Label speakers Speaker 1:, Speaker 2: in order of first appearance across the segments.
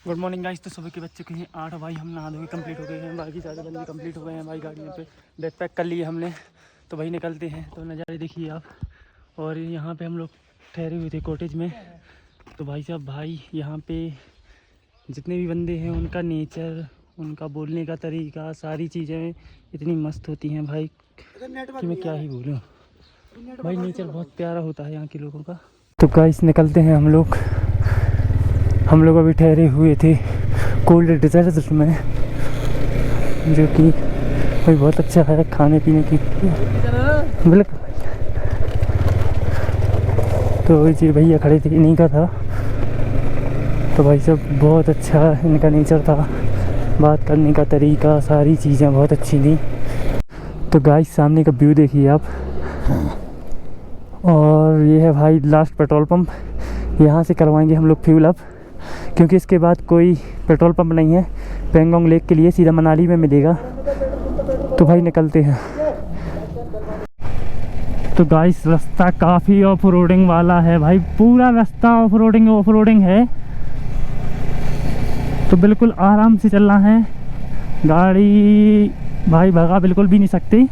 Speaker 1: Good morning guys. तो सुबह के बज चुके हैं 8 भाई। हम नहा धो के कंप्लीट हो गए हैं। बाकी ज़्यादा बंदे कंप्लीट हो गए हैं भाई। गाड़ियों पे बैग पैक कर लिए हमने। तो भाई निकलते हैं। तो नज़ारे देखिए आप। और यहाँ पे हम लोग ठहरे हुए थे कॉटेज में। तो भाई साहब भाई यहाँ पे जितने भी बंदे हैं उनका नेचर, उनका बोलने का तरीका, सारी चीज़ें इतनी मस्त होती हैं भाई कि मैं क्या ही बोलूँ। भाई नेचर बहुत प्यारा होता है यहाँ के लोगों का। तो गाइस निकलते हैं हम लोग। अभी ठहरे हुए थे कोल्ड डेजर्ट में, जो कि भाई बहुत अच्छा है खाने पीने की। बिल्कुल। तो ये भैया खड़े थे, इन्हीं का था। तो भाई सब बहुत अच्छा इनका नेचर था, बात करने का तरीका, सारी चीज़ें बहुत अच्छी थी। तो गाइस सामने का व्यू देखिए आप। और ये है भाई लास्ट पेट्रोल पंप। यहाँ से करवाएंगे हम लोग फ्यूल अप, क्योंकि इसके बाद कोई पेट्रोल पंप नहीं है पेंगोंग लेक के लिए, सीधा मनाली में मिलेगा। तो भाई निकलते हैं। तो गाइस रास्ता काफ़ी ऑफ रोडिंग वाला है भाई, पूरा रास्ता ऑफ रोडिंग है। तो बिल्कुल आराम से चलना है। गाड़ी भाई भगा बिल्कुल भी नहीं सकती,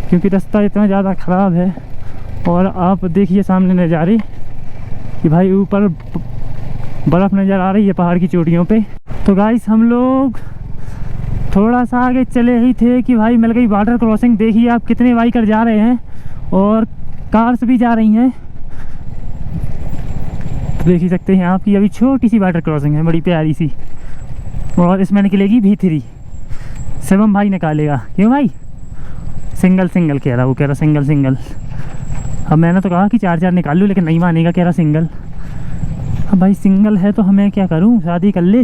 Speaker 1: क्योंकि रास्ता इतना ज़्यादा ख़राब है। और आप देखिए सामने नज़ारे कि भाई ऊपर बर्फ़ नज़र आ रही है पहाड़ की चोटियों पे। तो गाइस हम लोग थोड़ा सा आगे चले ही थे कि भाई मिल गई वाटर क्रॉसिंग। देखिए आप कितने बाइकर जा रहे हैं और कार्स भी जा रही हैं। तो देख ही सकते हैं आप कि अभी छोटी सी वाटर क्रॉसिंग है, बड़ी प्यारी सी। और इसमें निकलेगी V3। शिवम भाई निकालेगा। क्यों भाई? सिंगल कह रहा, वो कह रहा सिंगल। अब मैंने तो कहा कि 4 निकाल लूँ, लेकिन नहीं मानेगा, कह रहा सिंगल। अब भाई सिंगल है तो हमें क्या करूं, शादी कर ले।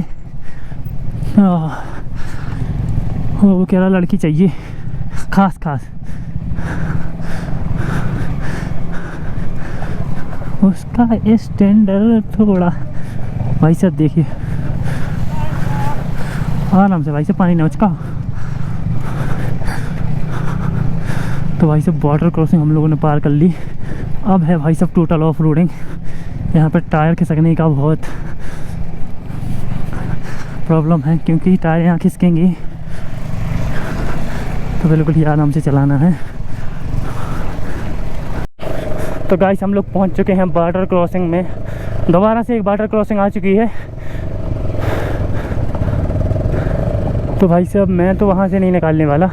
Speaker 1: वो कह रहा लड़की चाहिए खास। उसका स्टैंडर्ड थोड़ा। भाई साहब देखिए आराम से, भाई साहब पानी न उचका। तो भाई साहब वाटर क्रॉसिंग हम लोगों ने पार कर ली। अब है भाई साहब टोटल ऑफ रोडिंग। यहाँ पर टायर खिसकने का बहुत प्रॉब्लम है, क्योंकि टायर यहाँ खिसकेंगे। तो बिल्कुल ही आराम से चलाना है। तो गाइस हम लोग पहुँच चुके हैं बॉर्डर क्रॉसिंग में। दोबारा से एक बॉर्डर क्रॉसिंग आ चुकी है। तो भाई साहब मैं तो वहाँ से नहीं निकालने वाला,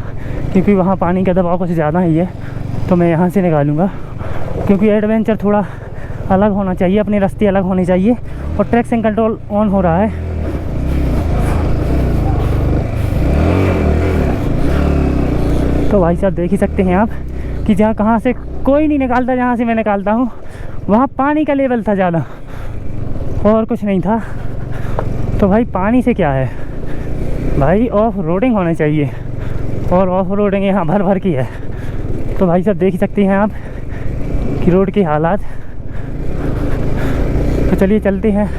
Speaker 1: क्योंकि वहाँ पानी का दबाव कुछ ज़्यादा ही है। तो मैं यहाँ से निकालूँगा, क्योंकि एडवेंचर थोड़ा अलग होना चाहिए, अपने रास्ते अलग होने चाहिए। और ट्रैक्शन कंट्रोल ऑन हो रहा है। तो भाई साहब देख ही सकते हैं आप कि जहाँ कहाँ से कोई नहीं निकालता, जहाँ से मैं निकालता हूँ वहाँ पानी का लेवल था ज़्यादा, और कुछ नहीं था। तो भाई पानी से क्या है भाई, ऑफ रोडिंग होनी चाहिए, और ऑफ रोडिंग यहाँ भर की है। तो भाई साहब देख ही सकते हैं आप कि रोड की हालात। तो चलिए चलते हैं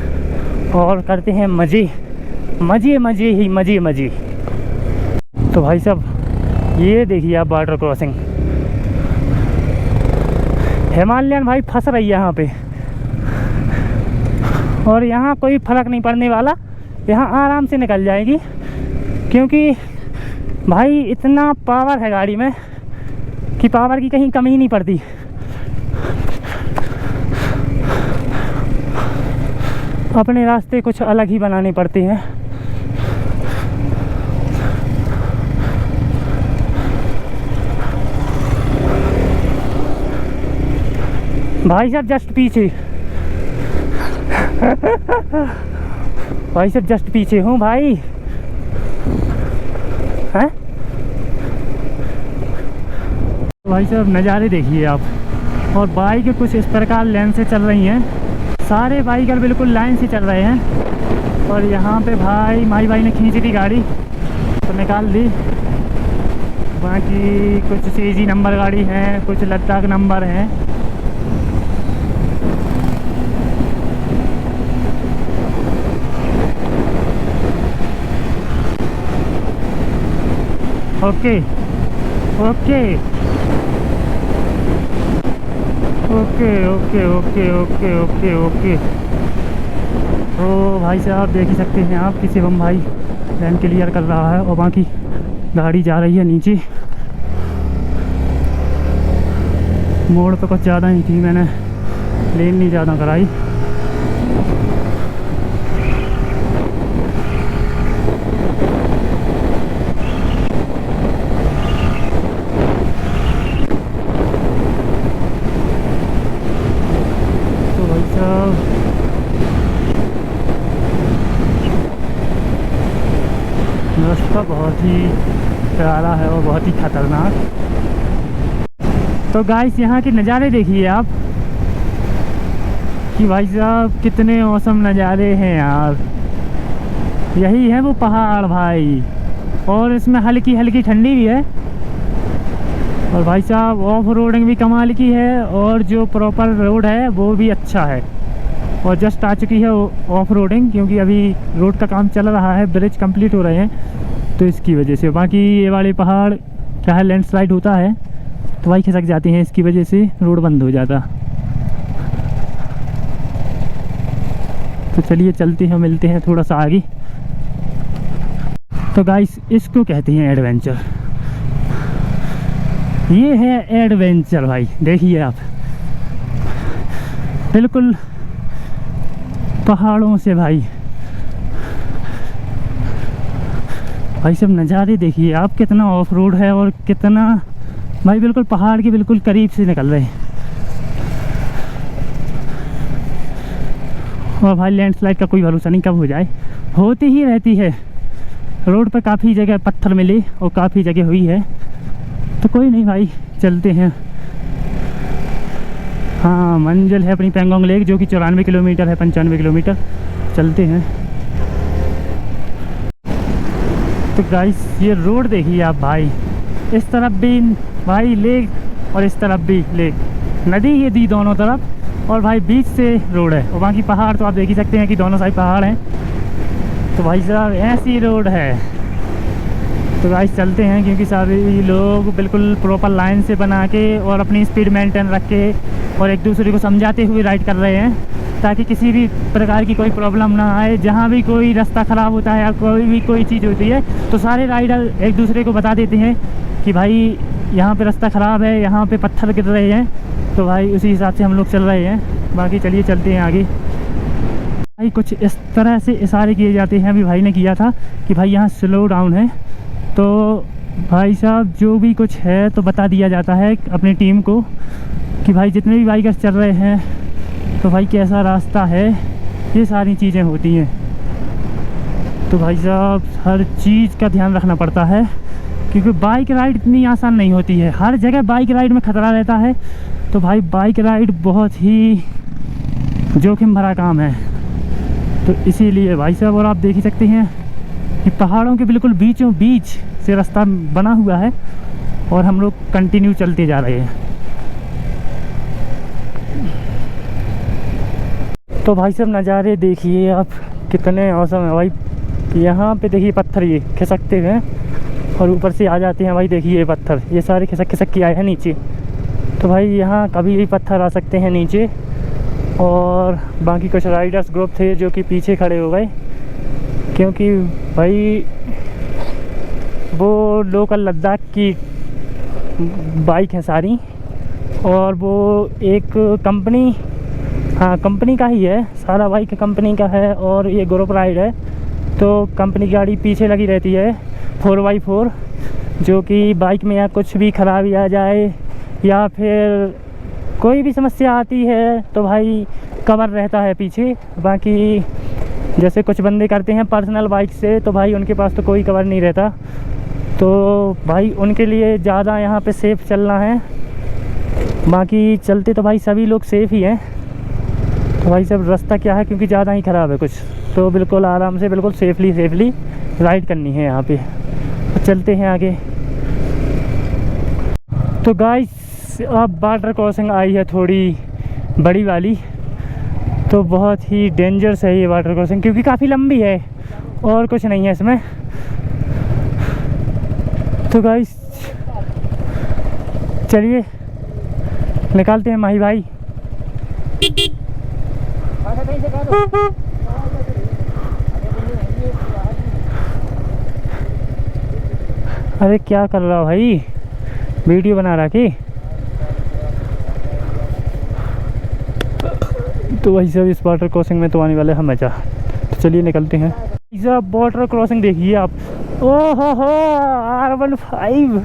Speaker 1: और करते हैं मज़े। तो भाई साहब ये देखिए आप वाटर क्रॉसिंग। हिमालयन भाई फंस रही है यहाँ पे, और यहाँ कोई फर्क नहीं पड़ने वाला, यहाँ आराम से निकल जाएगी, क्योंकि भाई इतना पावर है गाड़ी में कि पावर की कहीं कमी ही नहीं पड़ती। अपने रास्ते कुछ अलग ही बनाने पड़ते हैं। भाई साहब जस्ट पीछे भाई साहब जस्ट पीछे हूँ भाई। हैं भाई साहब नज़ारे देखिए आप। और बाइक कुछ इस प्रकार लाइन से चल रही हैं, सारे बाइकर बिल्कुल लाइन से चल रहे हैं। और यहाँ पे भाई माई भाई ने खींच दी गाड़ी, तो निकाल दी। बाकी कुछ CG नंबर गाड़ी हैं, कुछ लद्दाख नंबर हैं। ओके। तो भाई साहब देख ही सकते हैं आप कि शिवम भाई लाइन क्लियर कर रहा है और बाकी गाड़ी जा रही है नीचे। मोड़ तो कुछ ज़्यादा ही थी, मैंने लेन नहीं ज़्यादा कराई। तो भाई साहब रास्ता बहुत ही प्यारा है और बहुत ही खतरनाक। तो गाइस यहाँ के नज़ारे देखिए आप कि भाई साहब कितने औसम नज़ारे हैं यार। यही है वो पहाड़ भाई, और इसमें हल्की हल्की ठंडी भी है। और भाई साहब ऑफ रोडिंग भी कमाल की है, और जो प्रॉपर रोड है वो भी अच्छा है। और जस्ट आ चुकी है ऑफ रोडिंग, क्योंकि अभी रोड का काम चल रहा है, ब्रिज कंप्लीट हो रहे हैं, तो इसकी वजह से। बाकी ये वाले पहाड़ क्या है, लैंडस्लाइड होता है तो भाई खिसक जाते हैं, इसकी वजह से रोड बंद हो जाता। तो चलिए चलते हैं, मिलते हैं थोड़ा सा आगे। तो गाइस इसको कहते हैं एडवेंचर। ये है एडवेंचर भाई, देखिए आप बिल्कुल पहाड़ों से भाई सब नज़ारे देखिए आप, कितना ऑफ रोड है और कितना भाई बिल्कुल पहाड़ के बिल्कुल करीब से निकल रहे हैं। और भाई लैंडस्लाइड का कोई भरोसा नहीं, कब हो जाए, होती ही रहती है। रोड पर काफ़ी जगह पत्थर मिले और काफ़ी जगह हुई है, तो कोई नहीं भाई चलते हैं। हाँ मंजिल है अपनी पेंगोंग लेक, जो कि 94 किलोमीटर है, 95 किलोमीटर। चलते हैं। तो गाइस ये रोड देखिए आप भाई, इस तरफ भी भाई लेक और इस तरफ भी लेक, नदी ये दी दोनों तरफ, और भाई बीच से रोड है, और बाकी पहाड़ तो आप देख ही सकते हैं कि दोनों साइड पहाड़ हैं। तो भाई साहब ऐसी रोड है। तो गाइस चलते हैं, क्योंकि सारे लोग बिल्कुल प्रॉपर लाइन से बना के और अपनी स्पीड मेंटेन रख के और एक दूसरे को समझाते हुए राइड कर रहे हैं, ताकि किसी भी प्रकार की कोई प्रॉब्लम ना आए। जहाँ भी कोई रास्ता ख़राब होता है या कोई चीज़ होती है, तो सारे राइडर एक दूसरे को बता देते हैं कि भाई यहाँ पे रास्ता ख़राब है, यहाँ पे पत्थर गिर रहे हैं। तो भाई उसी हिसाब से हम लोग चल रहे हैं। बाकी चलिए चलते हैं आगे। भाई कुछ इस तरह से इशारे किए जाते हैं, अभी भाई ने किया था कि भाई यहाँ स्लो डाउन है। तो भाई साहब जो भी कुछ है तो बता दिया जाता है अपनी टीम को कि भाई जितने भी बाइकर्स चल रहे हैं तो भाई कैसा रास्ता है, ये सारी चीज़ें होती हैं। तो भाई साहब हर चीज़ का ध्यान रखना पड़ता है, क्योंकि बाइक राइड इतनी आसान नहीं होती है। हर जगह बाइक राइड में ख़तरा रहता है। तो भाई बाइक राइड बहुत ही जोखिम भरा काम है। तो इसीलिए भाई साहब, और आप देख ही सकते हैं कि पहाड़ों के बिल्कुल बीचों बीच से रास्ता बना हुआ है, और हम लोग कंटिन्यू चलते जा रहे हैं। तो भाई साहब नज़ारे देखिए आप, कितने औसम है भाई। यहाँ पे देखिए पत्थर ये खिसकते हैं और ऊपर से आ जाते हैं भाई। देखिए ये पत्थर ये सारे खिसक खिसक के आए हैं नीचे। तो भाई यहाँ कभी भी पत्थर आ सकते हैं नीचे। और बाकी कुछ राइडर्स ग्रुप थे जो कि पीछे खड़े हो गए, क्योंकि भाई वो लोकल लद्दाख की बाइक है सारी, और वो एक कंपनी, हाँ कंपनी का ही है, सारा बाइक कंपनी का है। और ये ग्रुप राइड है, तो कंपनी की गाड़ी पीछे लगी रहती है 4x4, जो कि बाइक में या कुछ भी खराबी आ जाए या फिर कोई भी समस्या आती है तो भाई कवर रहता है पीछे। बाकी जैसे कुछ बंदे करते हैं पर्सनल बाइक से, तो भाई उनके पास तो कोई कवर नहीं रहता। तो भाई उनके लिए ज़्यादा यहाँ पे सेफ़ चलना है। बाकी चलते तो भाई सभी लोग सेफ़ ही हैं। तो भाई सब रास्ता क्या है, क्योंकि ज़्यादा ही ख़राब है कुछ, तो बिल्कुल आराम से बिल्कुल सेफली राइड करनी है यहाँ पे। तो चलते हैं आगे। तो गाइस अब बॉर्डर क्रॉसिंग आई है थोड़ी बड़ी वाली, तो बहुत ही डेंजरस है ये वाटर क्रॉसिंग, क्योंकि काफ़ी लंबी है और कुछ नहीं है इसमें। तो गाइस चलिए निकालते हैं माही भाई। अरे क्या कर रहा भाई, वीडियो बना रहा कि? तो वही सब इस वाटर क्रॉसिंग में तो आने वाले हैं मज़ा। तो चलिए निकलते हैं। सब वाटर क्रॉसिंग देखिए आप। ओहो हो, R15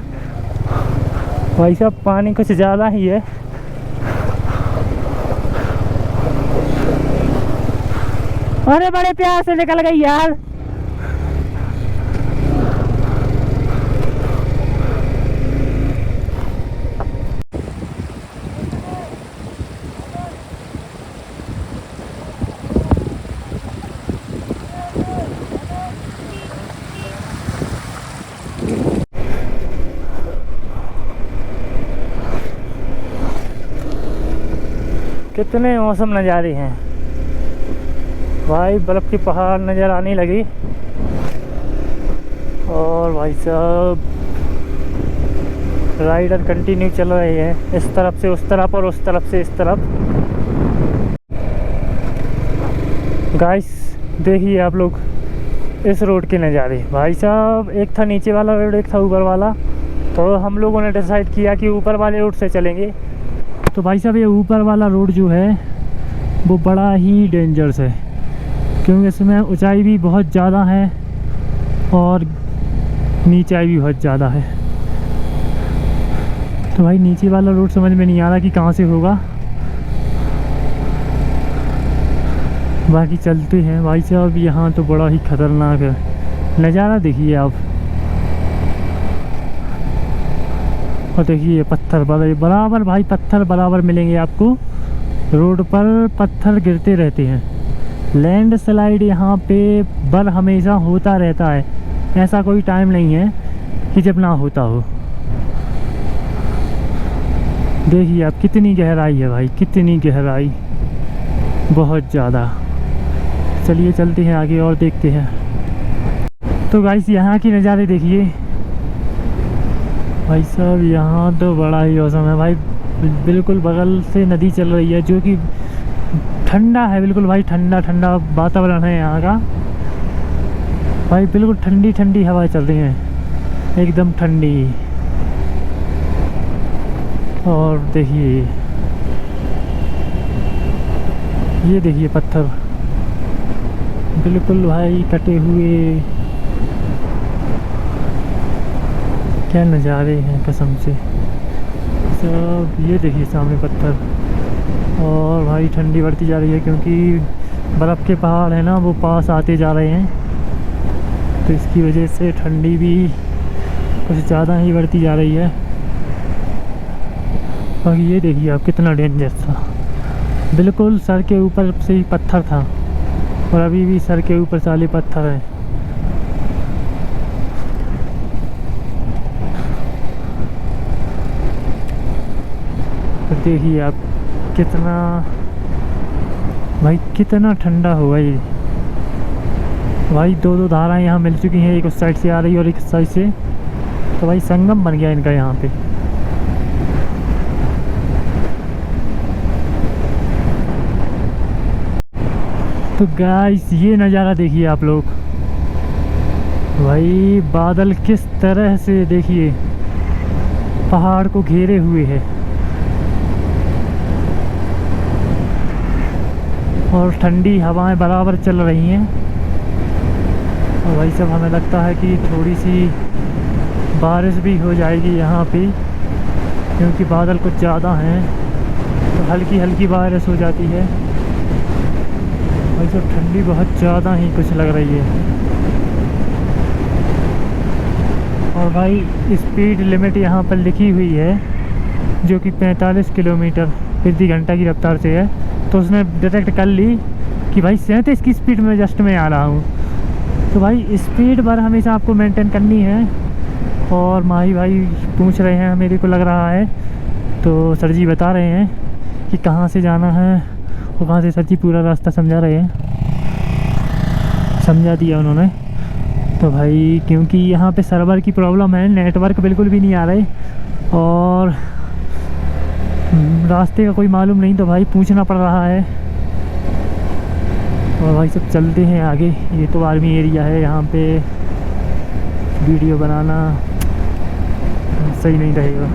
Speaker 1: भाई साहब, पानी कुछ ज़्यादा ही है। अरे बड़े प्यार से निकल गई यार। कितने मौसम नज़ारे हैं भाई, बर्फ़ की पहाड़ नज़र आने लगी। और भाई साहब राइडर कंटिन्यू चल रहे हैं, इस तरफ से उस तरफ और उस तरफ से इस तरफ। गाइस देखिए आप लोग इस रोड के नज़ारे भाई साहब। एक था नीचे वाला रोड, एक था ऊपर वाला। तो हम लोगों ने डिसाइड किया कि ऊपर वाले रोड से चलेंगे। तो भाई साहब ये ऊपर वाला रोड जो है वो बड़ा ही डेंजरस है, क्योंकि इसमें ऊंचाई भी बहुत ज़्यादा है और नीचाई भी बहुत ज़्यादा है। तो भाई नीचे वाला रोड समझ में नहीं आ रहा कि कहाँ से होगा। बाकी चलते हैं भाई साहब। यहाँ तो बड़ा ही ख़तरनाक है नज़ारा, देखिए आप। और देखिए पत्थर बराबर भाई, पत्थर बराबर मिलेंगे आपको। रोड पर पत्थर गिरते रहते हैं। लैंड स्लाइड यहाँ पे हमेशा होता रहता है, ऐसा कोई टाइम नहीं है कि जब ना होता हो। देखिए आप कितनी गहराई है भाई, कितनी गहराई, बहुत ज़्यादा। चलिए चलते हैं आगे और देखते हैं। तो गाइस यहाँ की नज़ारे देखिए भाई साहब। यहाँ तो बड़ा ही औसम है भाई। बिल्कुल बगल से नदी चल रही है, जो कि ठंडा है बिल्कुल भाई। ठंडा ठंडा वातावरण है यहाँ का भाई। बिल्कुल ठंडी ठंडी हवाएं चल रही हैं, एकदम ठंडी। और देखिए ये देखिए पत्थर बिल्कुल भाई कटे हुए। क्या नज़ारे हैं कसम से सब। ये देखिए सामने पत्थर। और भाई ठंडी बढ़ती जा रही है, क्योंकि बर्फ़ के पहाड़ है ना, वो पास आते जा रहे हैं। तो इसकी वजह से ठंडी भी कुछ ज़्यादा ही बढ़ती जा रही है। बाकी ये देखिए आप कितना डेंजर था। बिल्कुल सर के ऊपर से ही पत्थर था, और अभी भी सर के ऊपर साले पत्थर हैं। तो देखिए आप कितना भाई, कितना ठंडा होगा ये भाई। दो धाराएं यहाँ मिल चुकी हैं, एक उस साइड से आ रही है और एक इस साइड से। तो भाई संगम बन गया इनका यहाँ पे। तो गाइस ये नज़ारा देखिए आप लोग भाई। बादल किस तरह से देखिए पहाड़ को घेरे हुए है, और ठंडी हवाएं बराबर चल रही हैं। और भाई साहब हमें लगता है कि थोड़ी सी बारिश भी हो जाएगी यहाँ पे, क्योंकि बादल कुछ ज़्यादा हैं। तो हल्की हल्की बारिश हो जाती है। भाई साहब ठंडी बहुत ज़्यादा ही कुछ लग रही है। और भाई स्पीड लिमिट यहाँ पर लिखी हुई है, जो कि 45 किलोमीटर प्रति घंटा की रफ्तार से है। तो उसने डिटेक्ट कर ली कि भाई 37 की स्पीड में जस्ट मैं आ रहा हूँ। तो भाई स्पीड पर हमेशा आपको मेंटेन करनी है। और माही भाई पूछ रहे हैं, मेरे को लग रहा है, तो सर जी बता रहे हैं कि कहाँ से जाना है और कहाँ से। सर जी पूरा रास्ता समझा रहे हैं, समझा दिया उन्होंने। तो भाई क्योंकि यहाँ पे सर्वर की प्रॉब्लम है, नेटवर्क बिल्कुल भी नहीं आ रहे, और रास्ते का कोई मालूम नहीं, तो भाई पूछना पड़ रहा है। और भाई सब चलते हैं आगे। ये तो आर्मी एरिया है, यहाँ पे वीडियो बनाना सही नहीं रहेगा।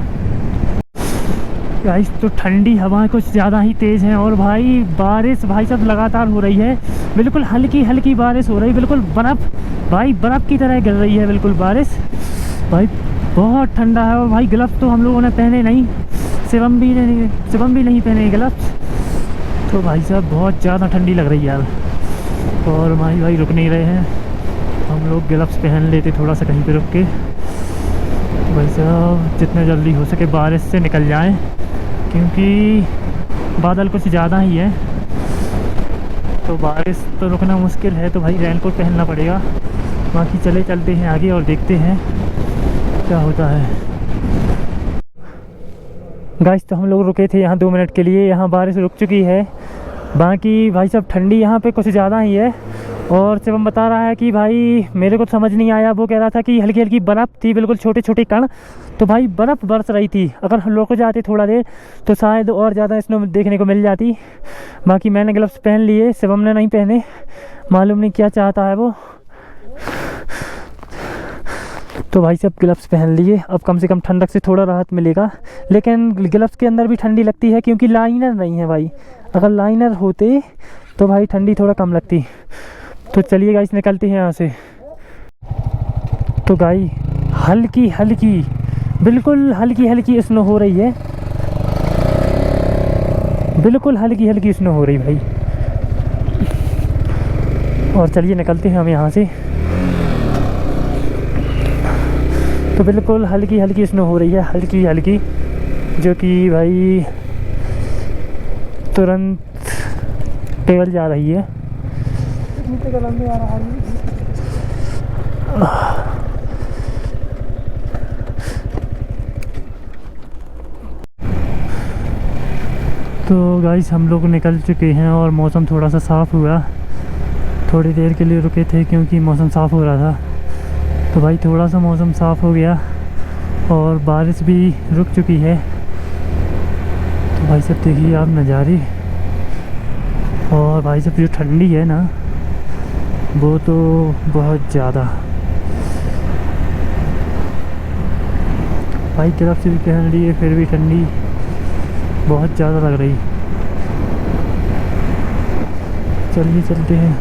Speaker 1: गाइस तो ठंडी हवा कुछ ज़्यादा ही तेज़ है और भाई बारिश भाई साहब लगातार हो रही है, बिल्कुल हल्की हल्की बारिश हो रही है, बिल्कुल बर्फ़ भाई बर्फ़ की तरह गिर रही है बिल्कुल बारिश। भाई बहुत ठंडा है और भाई ग्लव्स तो हम लोगों ने पहने नहीं, शिवम भी नहीं पहने ग्लव्स, तो भाई साहब बहुत ज़्यादा ठंडी लग रही है यार। और भाई रुक नहीं रहे हैं, हम लोग ग्लव्स पहन लेते थोड़ा सा कहीं पे रुक के, तो भाई साहब जितना जल्दी हो सके बारिश से निकल जाएं, क्योंकि बादल कुछ ज़्यादा ही है तो बारिश तो रुकना मुश्किल है, तो भाई रेनकोट पहनना पड़ेगा। बाकी चलते हैं आगे और देखते हैं क्या होता है। गाइस तो हम लोग रुके थे यहाँ 2 मिनट के लिए, यहाँ बारिश रुक चुकी है। बाकी भाई साहब ठंडी यहाँ पे कुछ ज़्यादा ही है और शिवम बता रहा है कि भाई मेरे को समझ नहीं आया, वो कह रहा था कि हल्की हल्की बर्फ़ थी, बिल्कुल छोटे छोटे कण, तो भाई बर्फ़ बरस रही थी। अगर हम लोग को जाते थोड़ा देर तो शायद और ज़्यादा स्नो देखने को मिल जाती। बाकी मैंने ग्लव्स पहन लिए, शिवम ने नहीं पहने, मालूम नहीं क्या चाहता है वो। तो भाई साहब ग्लव्स पहन लिए, अब कम से कम ठंडक से थोड़ा राहत मिलेगा। लेकिन ग्लव्स के अंदर भी ठंडी लगती है क्योंकि लाइनर नहीं है भाई, अगर लाइनर होते तो भाई ठंडी थोड़ा कम लगती। तो चलिए गाइस निकलते हैं यहाँ से। तो गाई हल्की हल्की बिल्कुल हल्की हल्की स्नो हो रही है, बिल्कुल हल्की हल्की स्नो हो रही भाई। और चलिए निकलते हैं हम यहाँ से। तो बिल्कुल हल्की हल्की स्नो हो रही है, हल्की हल्की, जो कि भाई तुरंत टेबल जा रही है। तो गाइस हम लोग निकल चुके हैं और मौसम थोड़ा सा साफ़ हुआ, थोड़ी देर के लिए रुके थे क्योंकि मौसम साफ़ हो रहा था। तो भाई थोड़ा सा मौसम साफ़ हो गया और बारिश भी रुक चुकी है। तो भाई सब देखिए आप नज़ारे, और भाई सब जो ठंडी है ना वो तो बहुत ज़्यादा। भाई ग्लव्स भी पहन लिए फिर भी ठंडी बहुत ज़्यादा लग रही। चलिए चलते हैं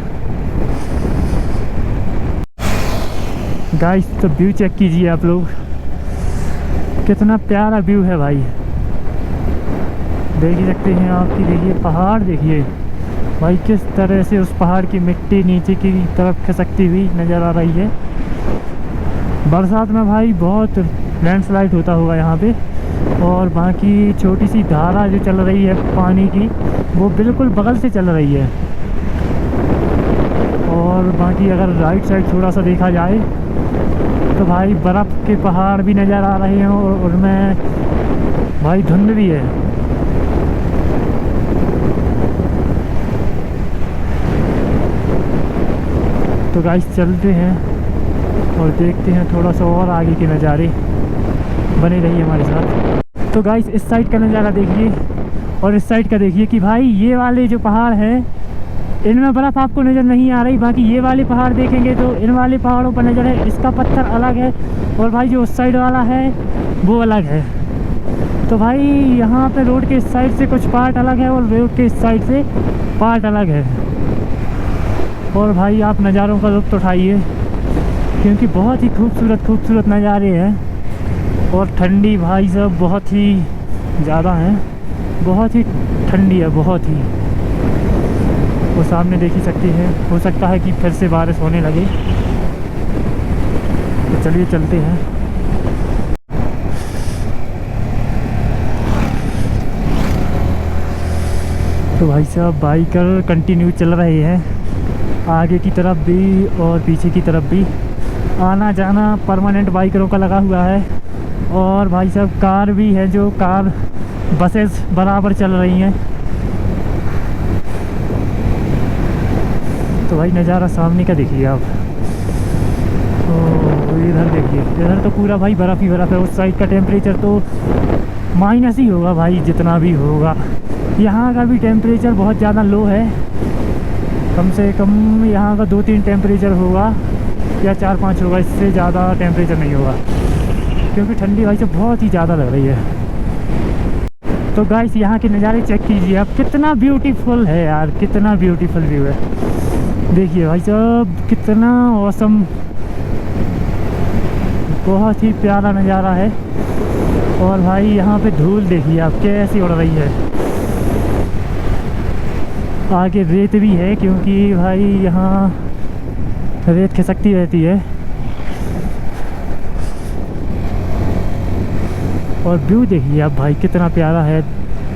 Speaker 1: गाइस। तो व्यू चेक कीजिए आप लोग, कितना प्यारा व्यू है भाई, देख ही सकते हैं आप। कि देखिए पहाड़, देखिए भाई किस तरह से उस पहाड़ की मिट्टी नीचे की तरफ खिसकती हुई नज़र आ रही है। बरसात में भाई बहुत लैंडस्लाइड होता होगा यहाँ पे, और बाकी छोटी सी धारा जो चल रही है पानी की वो बिल्कुल बगल से चल रही है। और बाकी अगर राइट साइड थोड़ा सा देखा जाए तो भाई बर्फ़ के पहाड़ भी नज़र आ रहे हैं और उनमें भाई धुंध भी है। तो गाइस चलते हैं और देखते हैं थोड़ा सा और आगे के नज़ारे, बने रहिए हमारे साथ। तो गाइस इस साइड का नज़ारा देखिए और इस साइड का देखिए कि भाई ये वाले जो पहाड़ हैं इनमें बर्फ़ आपको नज़र नहीं आ रही, बाकी ये वाले पहाड़ देखेंगे तो इन वाले पहाड़ों पर नज़र है। इसका पत्थर अलग है और भाई जो उस साइड वाला है वो अलग है। तो भाई यहाँ पे रोड के इस साइड से कुछ पार्ट अलग है और रोड के इस साइड से पार्ट अलग है। और भाई आप नज़ारों का लुत्फ़ उठाइए क्योंकि बहुत ही खूबसूरत नज़ारे हैं। और ठंडी भाई साहब बहुत ही ज़्यादा है, बहुत ही ठंडी है, बहुत ही। वो सामने देख ही सकती है, हो सकता है कि फिर से बारिश होने लगे। तो चलिए चलते हैं। तो भाई साहब बाइकर कंटिन्यू चल रहे हैं, आगे की तरफ भी और पीछे की तरफ भी आना जाना परमानेंट बाइकरों का लगा हुआ है। और भाई साहब कार भी है, जो कार बसेस बराबर चल रही हैं। तो भाई नज़ारा सामने का देखिए आप, तो इधर देखिए, इधर तो पूरा भाई बर्फ़ ही बर्फ़ है। उस साइड का टेम्परेचर तो माइनस ही होगा भाई, जितना भी होगा। यहाँ का भी टेम्परेचर बहुत ज़्यादा लो है, कम से कम यहाँ का 2-3 टेम्परेचर होगा या 4-5 होगा, इससे ज़्यादा टेम्परेचर नहीं होगा। क्योंकि ठंडी भाई साहब बहुत ही ज़्यादा लग रही है। तो गाइस यहाँ के नज़ारे चेक कीजिए आप, कितना ब्यूटीफुल है यार, कितना ब्यूटीफुल व्यू है। देखिए भाई साहब कितना औसम, बहुत ही प्यारा नज़ारा है। और भाई यहाँ पे धूल देखिए आप कैसी उड़ रही है। आगे रेत भी है क्योंकि भाई यहाँ रेत खिसकती रहती है। और व्यू देखिए आप भाई कितना प्यारा है।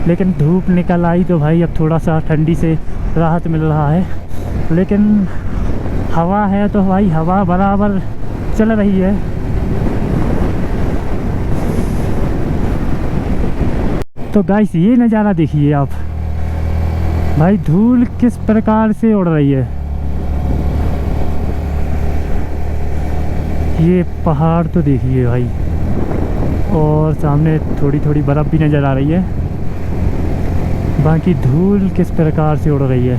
Speaker 1: लेकिन धूप निकल आई तो भाई अब थोड़ा सा ठंडी से राहत मिल रहा है, लेकिन हवा है तो भाई हवा बराबर चल रही है। तो गाइस ये नज़ारा देखिए आप भाई, धूल किस प्रकार से उड़ रही है। ये पहाड़ तो देखिए भाई, और सामने थोड़ी थोड़ी बर्फ़ भी नज़र आ रही है। बाकी धूल किस प्रकार से उड़ रही है।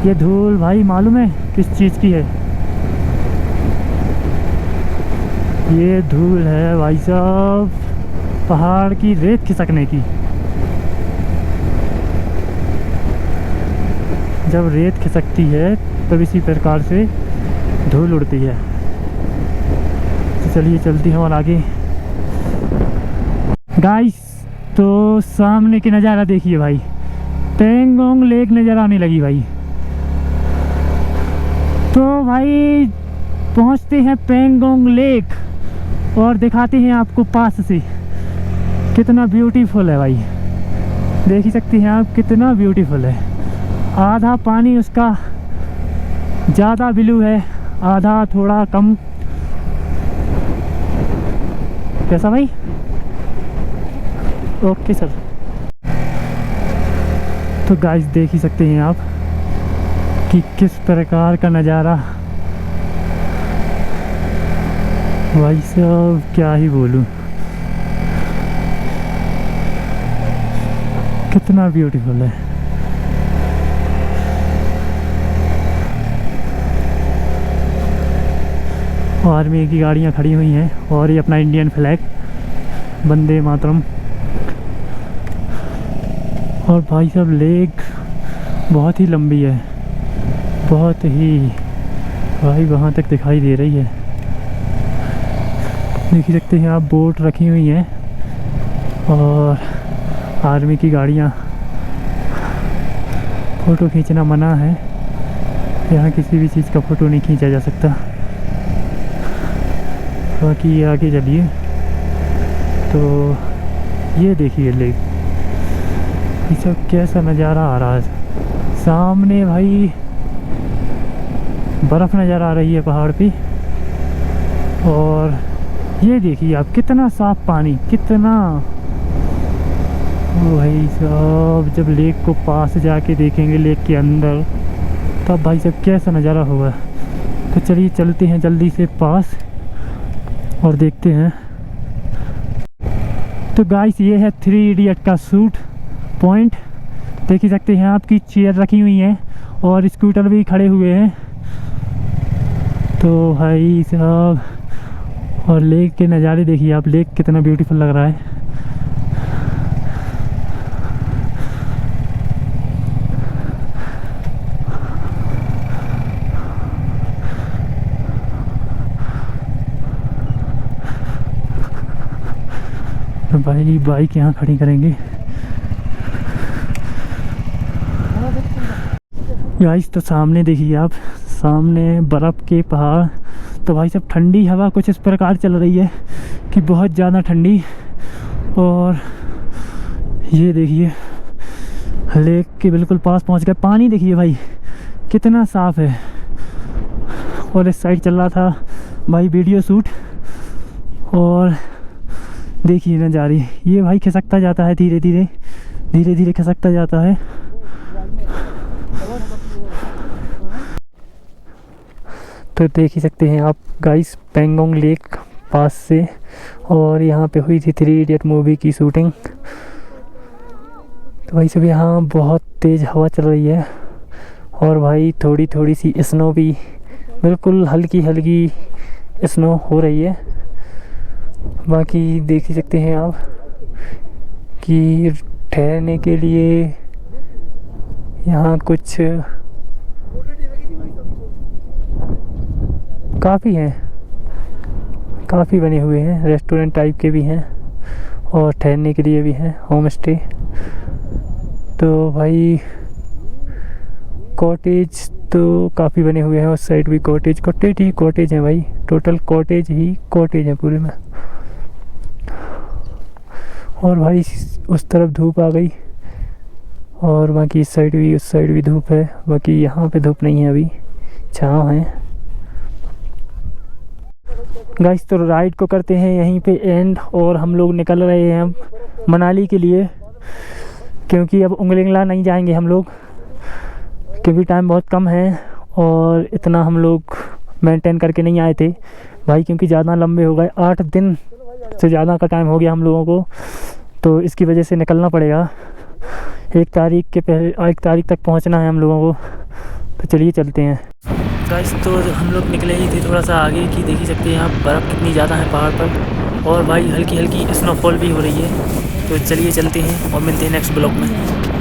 Speaker 1: ये धूल भाई मालूम है किस चीज़ की है? ये धूल है भाई साहब पहाड़ की रेत खिसकने की। जब रेत खिसकती है तब इसी प्रकार से धूल उड़ती है। तो चलिए चलते हैं और आगे। गाइस तो सामने की नज़ारा देखिए भाई, पेंगोंग लेक नज़र आने लगी भाई। तो भाई पहुंचते हैं पेंगोंग लेक और दिखाते हैं आपको पास से, कितना ब्यूटीफुल है भाई। देख ही सकते हैं आप कितना ब्यूटीफुल है। आधा पानी उसका ज़्यादा ब्लू है, आधा थोड़ा कम। कैसा भाई? Okay sir. तो गाइस देख ही सकते हैं आप कि किस प्रकार का नज़ारा, भाई साहब क्या ही बोलूं, कितना ब्यूटीफुल है। आर्मी की गाड़ियां खड़ी हुई हैं और ये अपना इंडियन फ्लैग, वंदे मातरम। और भाई साहब लेक बहुत ही लंबी है, बहुत ही भाई वहाँ तक दिखाई दे रही है। देख सकते हैं आप बोट रखी हुई हैं और आर्मी की गाड़ियाँ। फ़ोटो खींचना मना है, यहाँ किसी भी चीज़ का फ़ोटो नहीं खींचा जा सकता। बाकी आगे चलिए। तो ये देखिए लेक, ये सब कैसा नज़ारा आ रहा है। सामने भाई बर्फ़ नज़र आ रही है पहाड़ पे, और ये देखिए आप कितना साफ़ पानी, कितना। ओ भाई साहब जब लेक को पास जाके देखेंगे लेक के अंदर, तब भाई साहब कैसा नज़ारा होगा। तो चलिए चलते हैं जल्दी से पास और देखते हैं। तो गाइस ये है 3 इडियट का शूट पॉइंट। देख ही सकते हैं आपकी चेयर रखी हुई हैं और स्कूटर भी खड़े हुए हैं। तो भाई साहब और लेक के नज़ारे देखिए आप, लेक कितना ब्यूटीफुल लग रहा है। तो भाई बाइक यहाँ खड़ी करेंगे। गाइस तो सामने देखिए आप, सामने बर्फ़ के पहाड़। तो भाई साहब ठंडी हवा कुछ इस प्रकार चल रही है कि बहुत ज़्यादा ठंडी। और ये देखिए लेक के बिल्कुल पास पहुंच गए। पानी देखिए भाई कितना साफ़ है। और इस साइड चल रहा था भाई वीडियो शूट, और देखिए नज़ारे। ये भाई खिसकता जाता है, धीरे धीरे धीरे धीरे खिसकता जाता है। तो देख ही सकते हैं आप गाइस पेंगोंग लेक पास से। और यहाँ पे हुई थी 3 इडियट मूवी की शूटिंग। तो भाई सब यहाँ बहुत तेज़ हवा चल रही है, और भाई थोड़ी थोड़ी सी स्नो भी, बिल्कुल हल्की हल्की स्नो हो रही है। बाकी देख ही सकते हैं आप कि ठहरने के लिए यहाँ कुछ काफ़ी हैं, काफ़ी बने हुए हैं, रेस्टोरेंट टाइप के भी हैं और ठहरने के लिए भी हैं, होम स्टे। तो भाई कॉटेज तो काफ़ी बने हुए हैं, उस साइड भी कॉटेज ही कॉटेज हैं भाई, टोटल कॉटेज ही कॉटेज हैं पूरे में। और भाई उस तरफ धूप आ गई और बाकी इस साइड भी, उस साइड भी धूप है। बाकी यहाँ पे धूप नहीं है, अभी छाँव है। गाइस तो राइड को करते हैं यहीं पे एंड और हम लोग निकल रहे हैं अब मनाली के लिए, क्योंकि अब उंगलिंगला नहीं जाएंगे हम लोग, क्योंकि टाइम बहुत कम है और इतना हम लोग मेंटेन करके नहीं आए थे भाई, क्योंकि ज़्यादा लंबे हो गए, 8 दिन से ज़्यादा का टाइम हो गया हम लोगों को, तो इसकी वजह से निकलना पड़ेगा। 1 तारीख के पहले 1 तारीख तक पहुंचना है हम लोगों को, तो चलिए चलते हैं। गाइस तो हम लोग निकले ही थे थोड़ा सा आगे की, देख ही सकते हैं यहाँ बर्फ़ कितनी ज़्यादा है पहाड़ पर, और भाई हल्की हल्की स्नोफॉल भी हो रही है। तो चलिए चलते हैं और मिलते हैं नेक्स्ट ब्लॉग में।